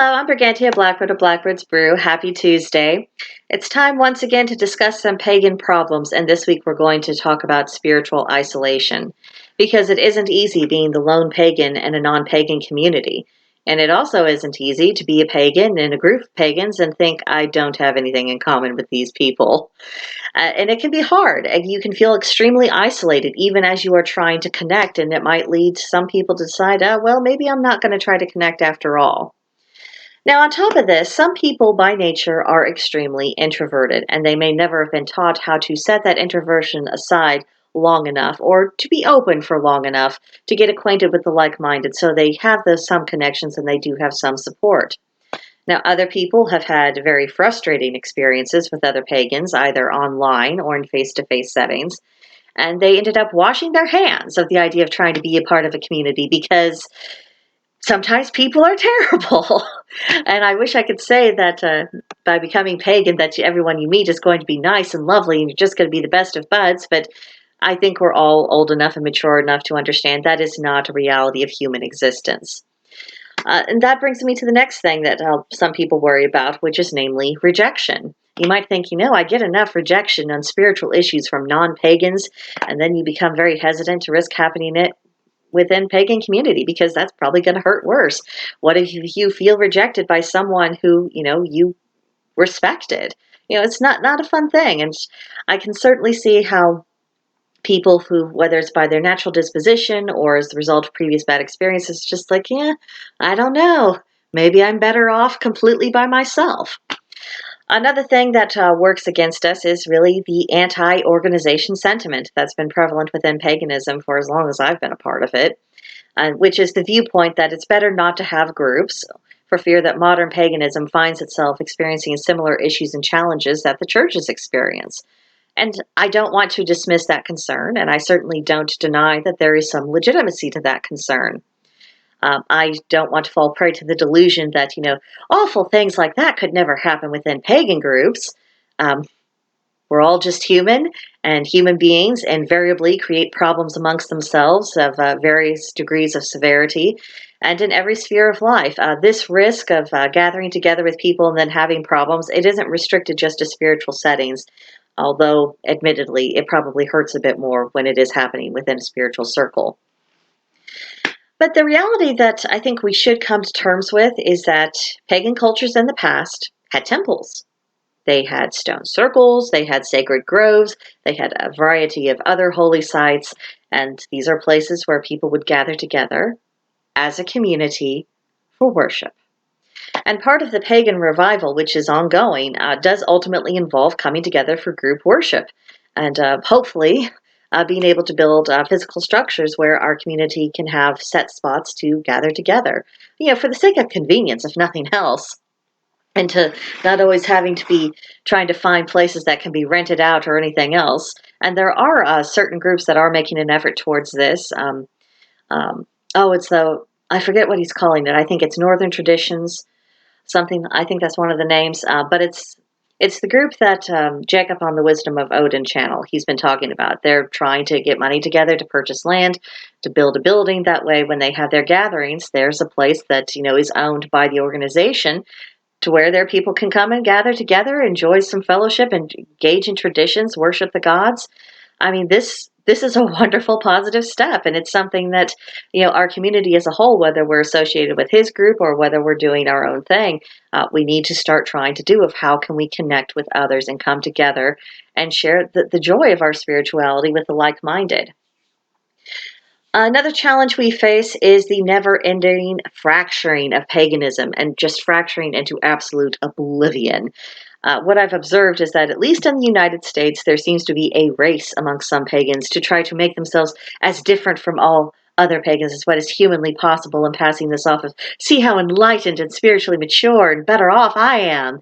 Hello, I'm Brigantia Blackbird of Blackbird's Brew. Happy Tuesday. It's time once again to discuss some pagan problems, and this week we're going to talk about spiritual isolation. Because it isn't easy being the lone pagan in a non-pagan community. And it also isn't easy to be a pagan in a group of pagans and think, I don't have anything in common with these people. And it can be hard, and you can feel extremely isolated even as you are trying to connect, and it might lead some people to decide, well, maybe I'm not going to try to connect after all. Now, on top of this, some people by nature are extremely introverted, and they may never have been taught how to set that introversion aside long enough or to be open for long enough to get acquainted with the like-minded, so they have those some connections and they do have some support. Now, other people have had very frustrating experiences with other pagans, either online or in face-to-face settings, and they ended up washing their hands of the idea of trying to be a part of a community because sometimes people are terrible. And I wish I could say that by becoming pagan that everyone you meet is going to be nice and lovely and you're just going to be the best of buds, but I think we're all old enough and mature enough to understand that is not a reality of human existence. And that brings me to the next thing that some people worry about, which is namely rejection. You might think, I get enough rejection on spiritual issues from non-pagans, and then you become very hesitant to risk happening it within pagan community because that's probably going to hurt worse. What if you feel rejected by someone who, you respected? It's not a fun thing. And I can certainly see how people who, whether it's by their natural disposition or as the result of previous bad experiences, just like, I don't know. Maybe I'm better off completely by myself. Another thing that works against us is really the anti-organization sentiment that's been prevalent within paganism for as long as I've been a part of it, which is the viewpoint that it's better not to have groups for fear that modern paganism finds itself experiencing similar issues and challenges that the churches experience. And I don't want to dismiss that concern, and I certainly don't deny that there is some legitimacy to that concern. I don't want to fall prey to the delusion that, awful things like that could never happen within pagan groups. We're all just human, and human beings invariably create problems amongst themselves of various degrees of severity, and in every sphere of life. This risk of gathering together with people and then having problems, it isn't restricted just to spiritual settings, although, admittedly, it probably hurts a bit more when it is happening within a spiritual circle. But the reality that I think we should come to terms with is that pagan cultures in the past had temples. They had stone circles, they had sacred groves, they had a variety of other holy sites, and these are places where people would gather together as a community for worship. And part of the pagan revival, which is ongoing, does ultimately involve coming together for group worship and hopefully being able to build physical structures where our community can have set spots to gather together, for the sake of convenience, if nothing else. And to not always having to be trying to find places that can be rented out or anything else. And there are certain groups that are making an effort towards this. I forget what he's calling it. I think it's Northern Traditions, something. I think that's one of the names. But it's the group that Jacob on the Wisdom of Odin channel, he's been talking about. They're trying to get money together to purchase land, to build a building. That way, when they have their gatherings, there's a place that, is owned by the organization to where their people can come and gather together, enjoy some fellowship, and engage in traditions, worship the gods. I mean, this is a wonderful positive step, and it's something that, our community as a whole, whether we're associated with his group or whether we're doing our own thing, we need to start trying to do of how can we connect with others and come together and share the joy of our spirituality with the like-minded. Another challenge we face is the never-ending fracturing of paganism and just fracturing into absolute oblivion. What I've observed is that, at least in the United States, there seems to be a race among some pagans to try to make themselves as different from all other pagans as what is humanly possible, and passing this off as, see how enlightened and spiritually mature and better off I am.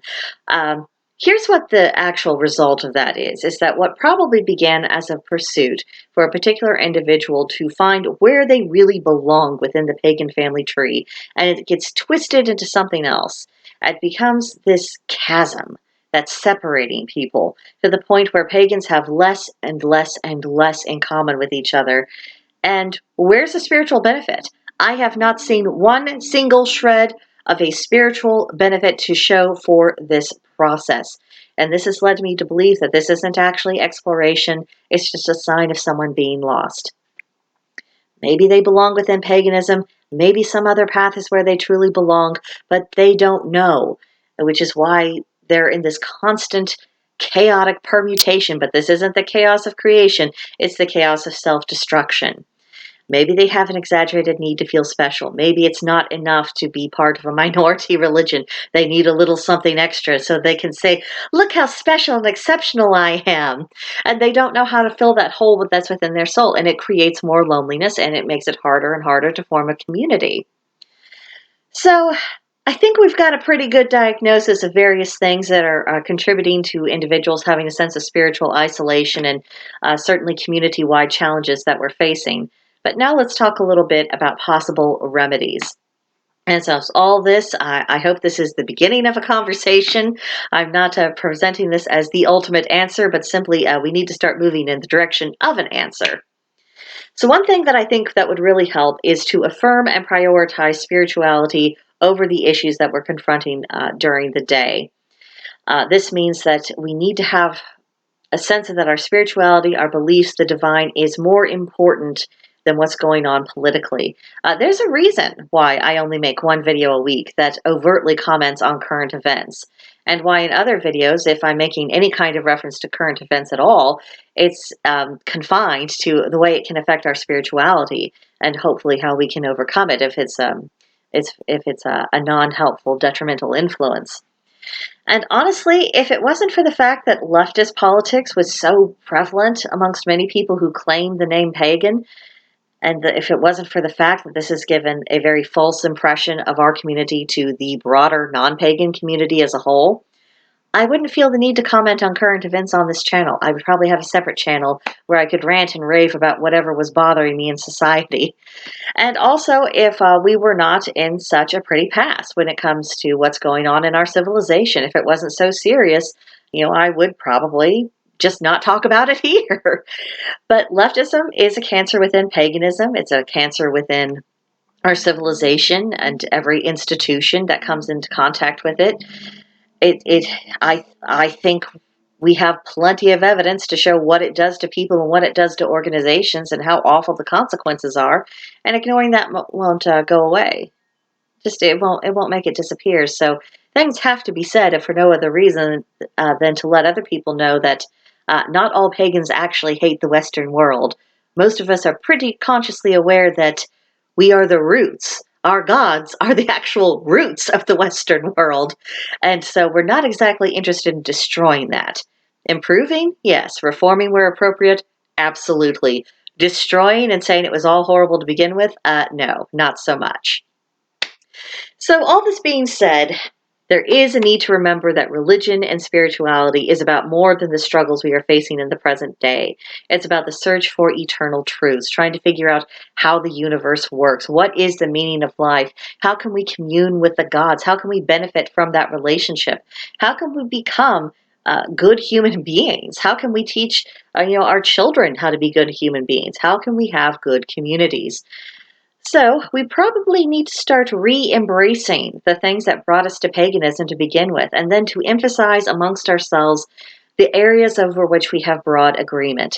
Here's what the actual result of that is that what probably began as a pursuit for a particular individual to find where they really belong within the pagan family tree, and it gets twisted into something else. It becomes this chasm that's separating people to the point where pagans have less and less and less in common with each other. And where's the spiritual benefit? I have not seen one single shred of a spiritual benefit to show for this process. And this has led me to believe that this isn't actually exploration, it's just a sign of someone being lost. Maybe they belong within paganism, maybe some other path is where they truly belong, but they don't know, which is why they're in this constant chaotic permutation. But this isn't the chaos of creation, it's the chaos of self destruction. Maybe they have an exaggerated need to feel special. Maybe it's not enough to be part of a minority religion. They need a little something extra so they can say, look how special and exceptional I am. And they don't know how to fill that hole that's within their soul. And it creates more loneliness, and it makes it harder and harder to form a community. So I think we've got a pretty good diagnosis of various things that are contributing to individuals having a sense of spiritual isolation, and certainly community-wide challenges that we're facing. But now let's talk a little bit about possible remedies. And so all this, I hope this is the beginning of a conversation. I'm not presenting this as the ultimate answer, but simply we need to start moving in the direction of an answer. So one thing that I think that would really help is to affirm and prioritize spirituality over the issues that we're confronting during the day. This means that we need to have a sense that our spirituality, our beliefs, the divine is more important than what's going on politically. There's a reason why I only make one video a week that overtly comments on current events, and why in other videos, if I'm making any kind of reference to current events at all, it's confined to the way it can affect our spirituality, and hopefully how we can overcome it if it's a non-helpful, detrimental influence. And honestly, if it wasn't for the fact that leftist politics was so prevalent amongst many people who claim the name pagan, and if it wasn't for the fact that this has given a very false impression of our community to the broader non-pagan community as a whole, I wouldn't feel the need to comment on current events on this channel. I would probably have a separate channel where I could rant and rave about whatever was bothering me in society. And also, if we were not in such a pretty past when it comes to what's going on in our civilization, if it wasn't so serious, I would probably just not talk about it here. But leftism is a cancer within paganism. It's a cancer within our civilization and every institution that comes into contact with it. I think we have plenty of evidence to show what it does to people and what it does to organizations and how awful the consequences are, and ignoring that won't go away. It won't make it disappear. So things have to be said, if for no other reason than to let other people know that not all pagans actually hate the Western world. Most of us are pretty consciously aware that we are the roots. Our gods are the actual roots of the Western world. And so we're not exactly interested in destroying that. Improving? Yes. Reforming where appropriate? Absolutely. Destroying and saying it was all horrible to begin with? No, not so much. So all this being said, there is a need to remember that religion and spirituality is about more than the struggles we are facing in the present day. It's about the search for eternal truths, trying to figure out how the universe works. What is the meaning of life? How can we commune with the gods? How can we benefit from that relationship? How can we become good human beings? How can we teach our children how to be good human beings? How can we have good communities? So, we probably need to start re-embracing the things that brought us to paganism to begin with, and then to emphasize amongst ourselves the areas over which we have broad agreement.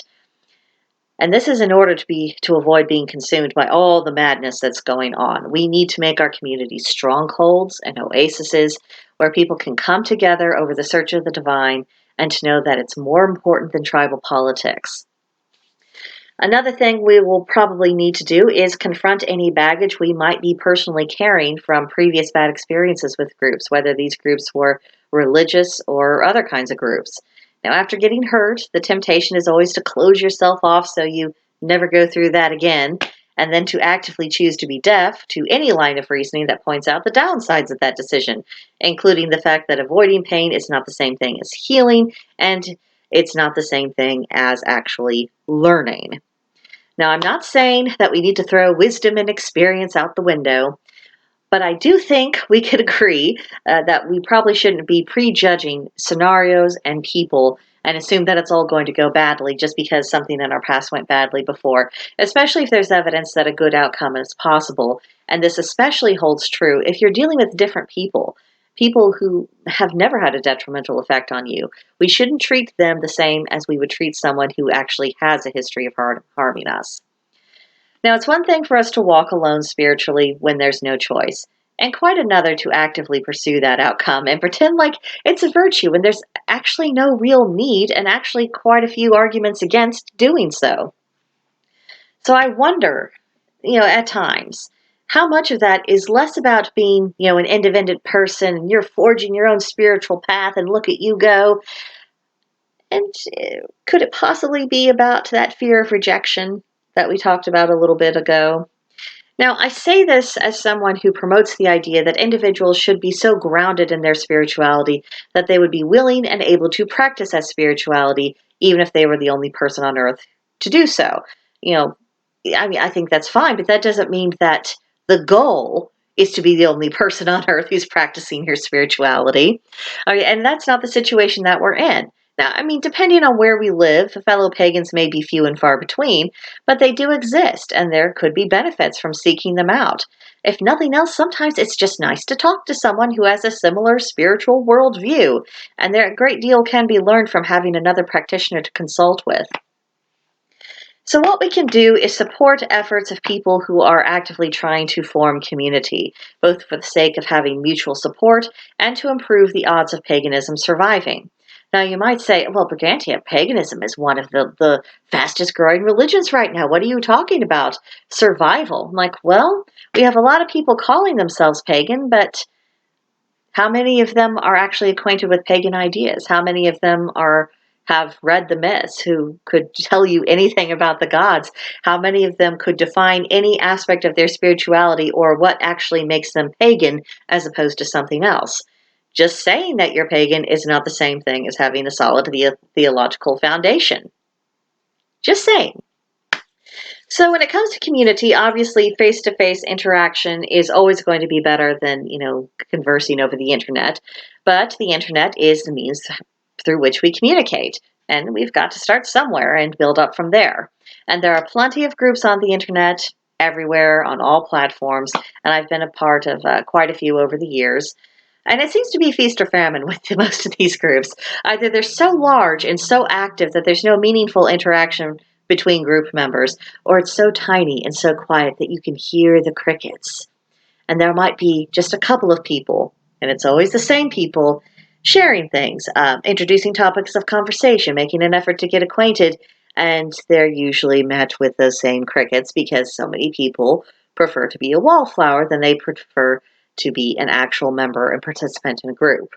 And this is in order to avoid being consumed by all the madness that's going on. We need to make our communities strongholds and oases where people can come together over the search of the divine, and to know that it's more important than tribal politics. Another thing we will probably need to do is confront any baggage we might be personally carrying from previous bad experiences with groups, whether these groups were religious or other kinds of groups. Now, after getting hurt, the temptation is always to close yourself off so you never go through that again, and then to actively choose to be deaf to any line of reasoning that points out the downsides of that decision, including the fact that avoiding pain is not the same thing as healing, and it's not the same thing as actually learning. Now, I'm not saying that we need to throw wisdom and experience out the window, but I do think we could agree that we probably shouldn't be prejudging scenarios and people and assume that it's all going to go badly just because something in our past went badly before, especially if there's evidence that a good outcome is possible. And this especially holds true if you're dealing with different people, people who have never had a detrimental effect on you. We shouldn't treat them the same as we would treat someone who actually has a history of harming us. Now, it's one thing for us to walk alone spiritually when there's no choice, and quite another to actively pursue that outcome and pretend like it's a virtue when there's actually no real need and actually quite a few arguments against doing so. So I wonder, at times, how much of that is less about being, an independent person and you're forging your own spiritual path and look at you go, and could it possibly be about that fear of rejection that we talked about a little bit ago? Now, I say this as someone who promotes the idea that individuals should be so grounded in their spirituality that they would be willing and able to practice that spirituality even if they were the only person on earth to do so. You know, I think that's fine, but that doesn't mean that the goal is to be the only person on earth who's practicing your spirituality. And that's not the situation that we're in. Now, depending on where we live, fellow pagans may be few and far between, but they do exist, and there could be benefits from seeking them out. If nothing else, sometimes it's just nice to talk to someone who has a similar spiritual worldview, and there a great deal can be learned from having another practitioner to consult with. So, what we can do is support efforts of people who are actively trying to form community, both for the sake of having mutual support and to improve the odds of paganism surviving. Now, you might say, well, Brigantia, paganism is one of the fastest growing religions right now. What are you talking about? Survival. I'm like, well, we have a lot of people calling themselves pagan, but how many of them are actually acquainted with pagan ideas? How many of them have read the myths, who could tell you anything about the gods? How many of them could define any aspect of their spirituality or what actually makes them pagan as opposed to something else? Just saying that you're pagan is not the same thing as having a solid theological foundation. Just saying. So when it comes to community, obviously face-to-face interaction is always going to be better than, conversing over the internet. But the internet is the means through which we communicate. And we've got to start somewhere and build up from there. And there are plenty of groups on the internet, everywhere, on all platforms. And I've been a part of quite a few over the years. And it seems to be feast or famine with most of these groups. Either they're so large and so active that there's no meaningful interaction between group members, or it's so tiny and so quiet that you can hear the crickets. And there might be just a couple of people, and it's always the same people, sharing things, introducing topics of conversation, making an effort to get acquainted, and they're usually met with those same crickets because so many people prefer to be a wallflower than they prefer to be an actual member and participant in a group.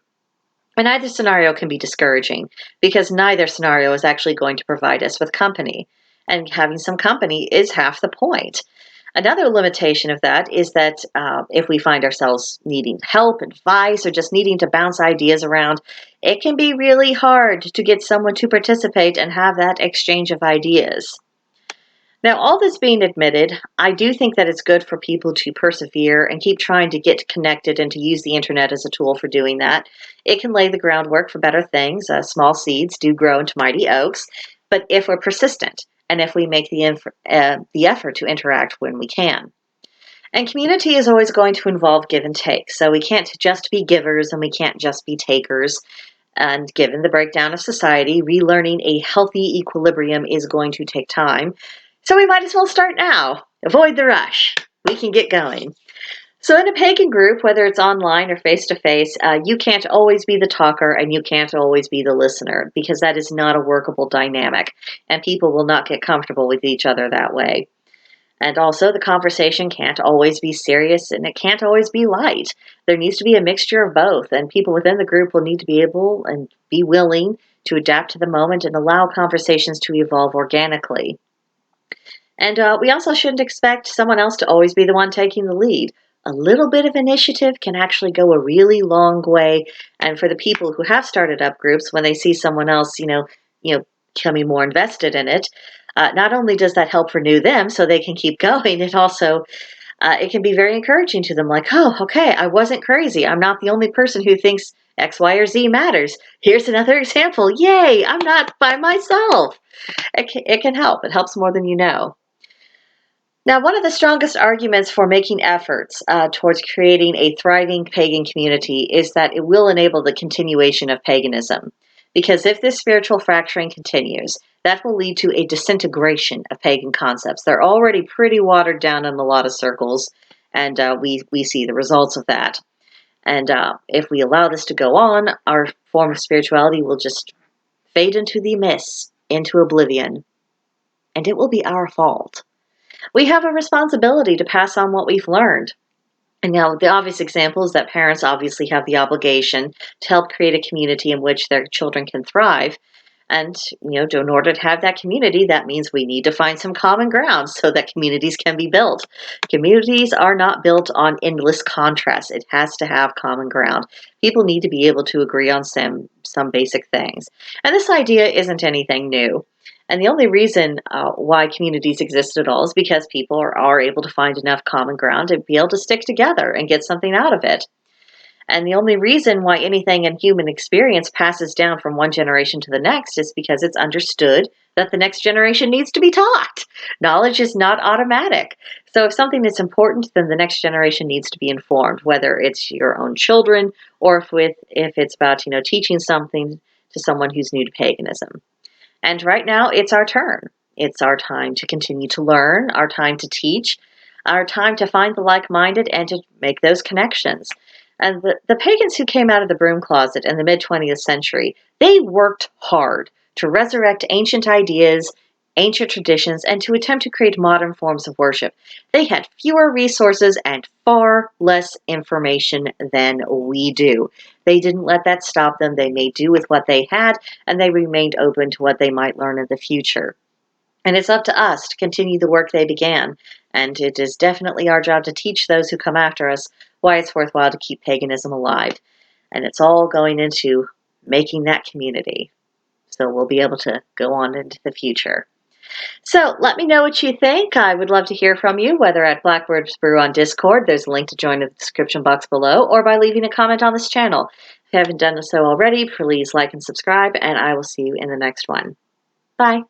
And either scenario can be discouraging because neither scenario is actually going to provide us with company. And having some company is half the point. Another limitation of that is that if we find ourselves needing help, advice, or just needing to bounce ideas around, it can be really hard to get someone to participate and have that exchange of ideas. Now, all this being admitted, I do think that it's good for people to persevere and keep trying to get connected and to use the internet as a tool for doing that. It can lay the groundwork for better things. Small seeds do grow into mighty oaks, but if we're persistent and if we make the effort to interact when we can. And community is always going to involve give and take, so we can't just be givers and we can't just be takers. And given the breakdown of society, relearning a healthy equilibrium is going to take time. So we might as well start now. Avoid the rush. We can get going. So in a pagan group, whether it's online or face-to-face, you can't always be the talker and you can't always be the listener because that is not a workable dynamic and people will not get comfortable with each other that way. And also, the conversation can't always be serious and it can't always be light. There needs to be a mixture of both, and people within the group will need to be able and be willing to adapt to the moment and allow conversations to evolve organically. And we also shouldn't expect someone else to always be the one taking the lead. A little bit of initiative can actually go a really long way. And for the people who have started up groups, when they see someone else, becoming more invested in it, not only does that help renew them so they can keep going, it can be very encouraging to them. Like, oh, okay, I wasn't crazy. I'm not the only person who thinks X, Y, or Z matters. Here's another example. Yay, I'm not by myself. It can help. It helps more than you know. Now, one of the strongest arguments for making efforts towards creating a thriving pagan community is that it will enable the continuation of paganism. Because if this spiritual fracturing continues, that will lead to a disintegration of pagan concepts. They're already pretty watered down in a lot of circles, and we see the results of that. And if we allow this to go on, our form of spirituality will just fade into the abyss, into oblivion, and it will be our fault. We have a responsibility to pass on what we've learned. And now, the obvious example is that parents obviously have the obligation to help create a community in which their children can thrive. And, in order to have that community, that means we need to find some common ground so that communities can be built. Communities are not built on endless contrasts. It has to have common ground. People need to be able to agree on some basic things. And this idea isn't anything new. And the only reason why communities exist at all is because people are able to find enough common ground to be able to stick together and get something out of it. And the only reason why anything in human experience passes down from one generation to the next is because it's understood that the next generation needs to be taught. Knowledge is not automatic. So if something is important, then the next generation needs to be informed, whether it's your own children or if it's about, teaching something to someone who's new to paganism. And right now, it's our turn. It's our time to continue to learn, our time to teach, our time to find the like-minded and to make those connections. And the pagans who came out of the broom closet in the mid-20th century, they worked hard to resurrect ancient ideas, ancient traditions, and to attempt to create modern forms of worship. They had fewer resources and far less information than we do. They didn't let that stop them. They made do with what they had, and they remained open to what they might learn in the future. And it's up to us to continue the work they began. And it is definitely our job to teach those who come after us why it's worthwhile to keep paganism alive. And it's all going into making that community. So we'll be able to go on into the future. So let me know what you think. I would love to hear from you, whether at Blackbird's Brew on Discord, there's a link to join in the description box below, or by leaving a comment on this channel. If you haven't done so already, please like and subscribe, and I will see you in the next one. Bye.